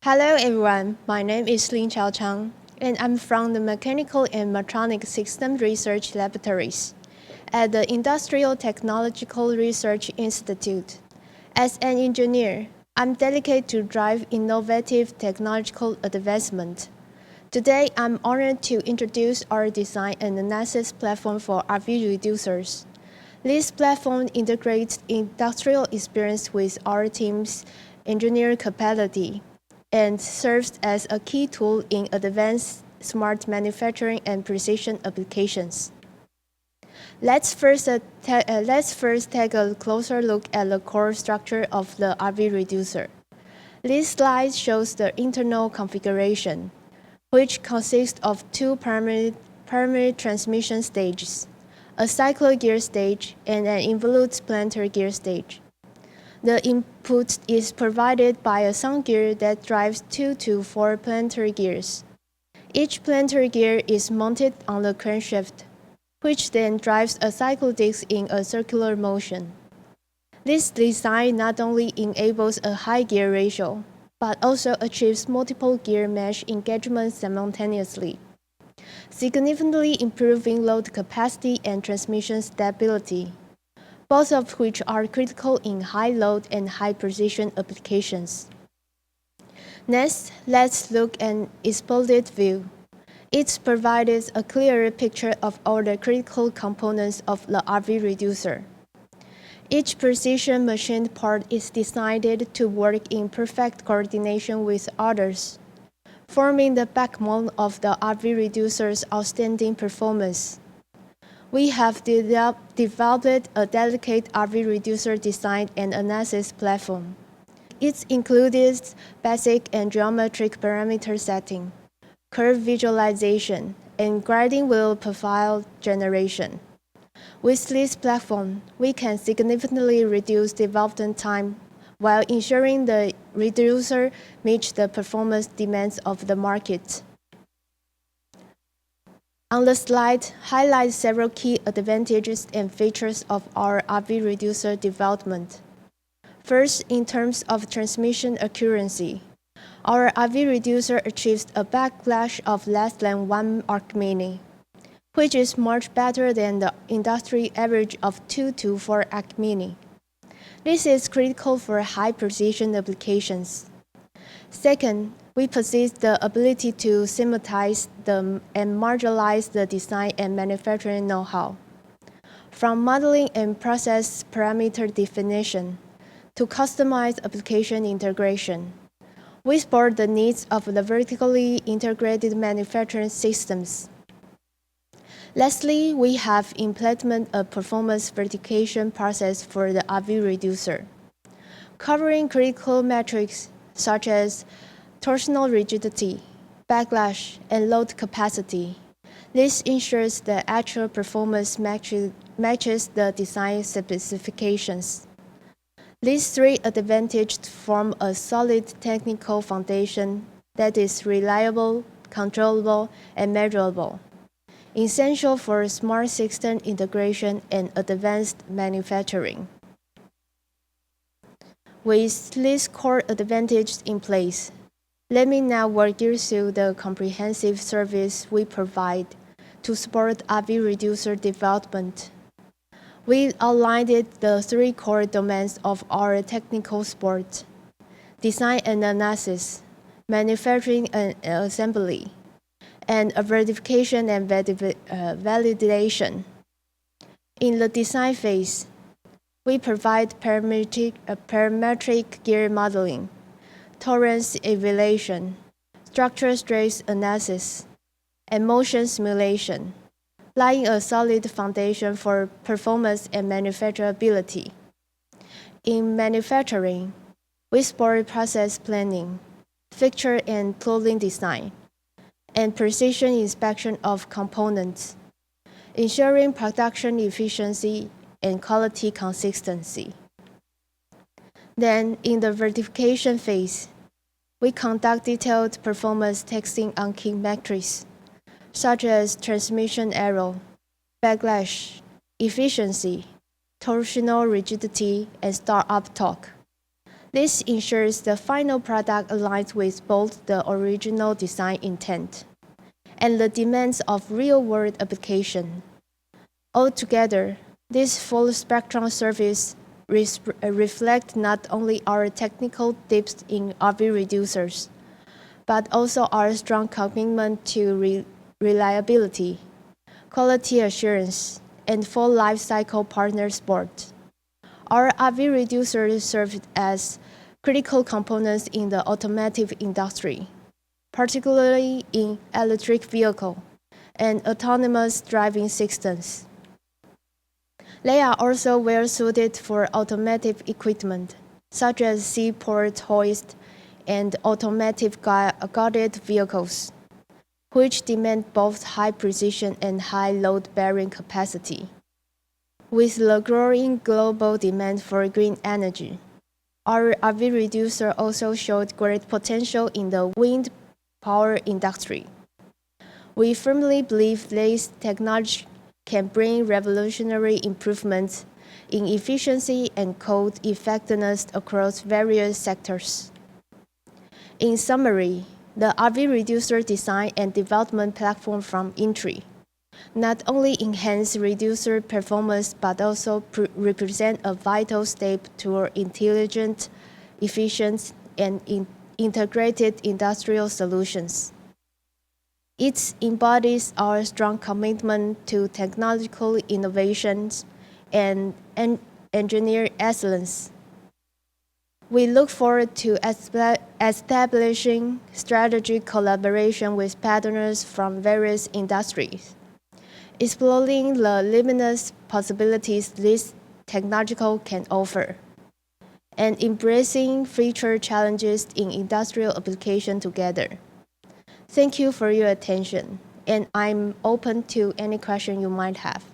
Hello everyone, my name is Lin Chaochang, and I'm from the Mechanical and Mechatronic System Research Laboratories at the Industrial Technological Research Institute. As an engineer, I'm dedicated to drive innovative technological advancement. Today, I'm honored to introduce our design and analysis platform for RV reducers. This platform integrates industrial experience with our team's engineering capability and serves as a key tool in advanced smart manufacturing and precision applications. Let's first take a closer look at the core structure of the RV reducer. This slide shows the internal configuration, which consists of two primary transmission stages, a cycloidal gear stage and an involute planetary gear stage. The input is provided by a sound gear that drives 2 to 4 planetary gears. Each planetary gear is mounted on the crankshaft, which then drives a cycle disc in a circular motion. This design not only enables a high gear ratio, but also achieves multiple gear mesh engagement simultaneously, significantly improving load capacity and transmission stability, both of which are critical in high load and high precision applications. Next, let's look at an exploded view. It provides a clearer picture of all the critical components of the RV reducer. Each precision machined part is designed to work in perfect coordination with others, forming the backbone of the RV reducer's outstanding performance. We have developed a dedicated RV reducer design and analysis platform. It includes basic and geometric parameter setting, curve visualization, and grinding wheel profile generation. With this platform, we can significantly reduce development time while ensuring the reducer meets the performance demands of the market. On the slide, highlight several key advantages and features of our RV reducer development. First, in terms of transmission accuracy, our RV reducer achieves a backlash of less than 1 arcmini, which is much better than the industry average of 2 to 4 arcmini. This is critical for high-precision applications. Second, we possess the ability to systematize and modularize the design and manufacturing know-how. From modeling and process parameter definition to customized application integration, we support the needs of the vertically integrated manufacturing systems. Lastly, we have implemented a performance verification process for the RV reducer, covering critical metrics such as torsional rigidity, backlash, and load capacity. This ensures the actual performance matches the design specifications. These three advantages form a solid technical foundation that is reliable, controllable, and measurable, essential for smart system integration and advanced manufacturing. With these core advantages in place, let me now walk you through the comprehensive service we provide to support RV reducer development. We outlined the three core domains of our technical support: design and analysis, manufacturing and assembly, and verification and validation. In the design phase, we provide parametric gear modeling, tolerance evaluation, structural stress analysis, and motion simulation, laying a solid foundation for performance and manufacturability. In manufacturing, we support process planning, fixture and tooling design, and precision inspection of components, ensuring production efficiency and quality consistency. Then, in the verification phase, we conduct detailed performance testing on key metrics, such as transmission error, backlash, efficiency, torsional rigidity, and startup torque. This ensures the final product aligns with both the original design intent and the demands of real-world application. Altogether, this full-spectrum service reflects not only our technical depth in RV reducers, but also our strong commitment to reliability, quality assurance, and full life cycle partner support. Our RV reducers serve as critical components in the automotive industry, particularly in electric vehicle and autonomous driving systems. They are also well suited for automotive equipment, such as seaport hoist and automotive guided vehicles, which demand both high precision and high load-bearing capacity. With the growing global demand for green energy, our RV reducer also showed great potential in the wind power industry. We firmly believe this technology can bring revolutionary improvements in efficiency and code effectiveness across various sectors. In summary, the RV reducer design and development platform from Intri not only enhance reducer performance but also represent a vital step toward intelligent, efficient, and integrated industrial solutions. It embodies our strong commitment to technological innovations and engineer excellence. We look forward to establishing strategic collaboration with partners from various industries, exploring the limitless possibilities this technology can offer, and embracing future challenges in industrial application together. Thank you for your attention, and I'm open to any question you might have.